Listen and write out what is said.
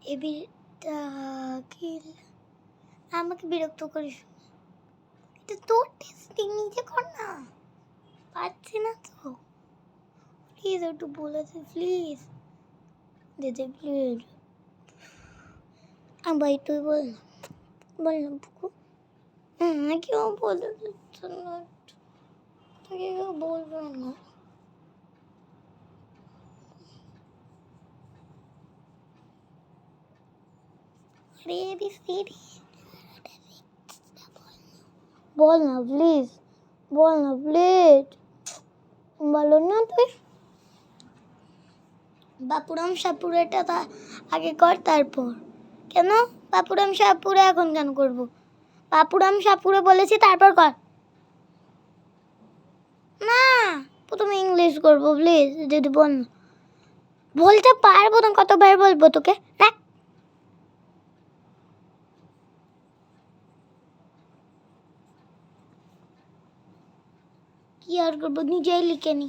এবিটা কিল আমাকে বিরক্ত করিস এটা তোর টেস্টিং নিজে কর না পাচ্ছি না তো প্লিজ একটু বলেছে প্লিজ দিদি প্লিজ ভাই তুই বল না বুকু কেউ বলে দিচ্ছে না কেউ বলবে না আরে এবিসিডি বল না প্লিজ বলো না তুই বাপুরাম সাপুরেটা আগে কর তারপর কেন বাপুরাম সাপুরে এখন কেন করব বাপুরাম সাপুরে বলেছি তারপর কর না প্রথমে ইংলিশ করবো প্লিজ যদি বল না বলতে পারবো না কতবার বলবো তোকে রাখ কি আর করবো নিজেই লিখে নি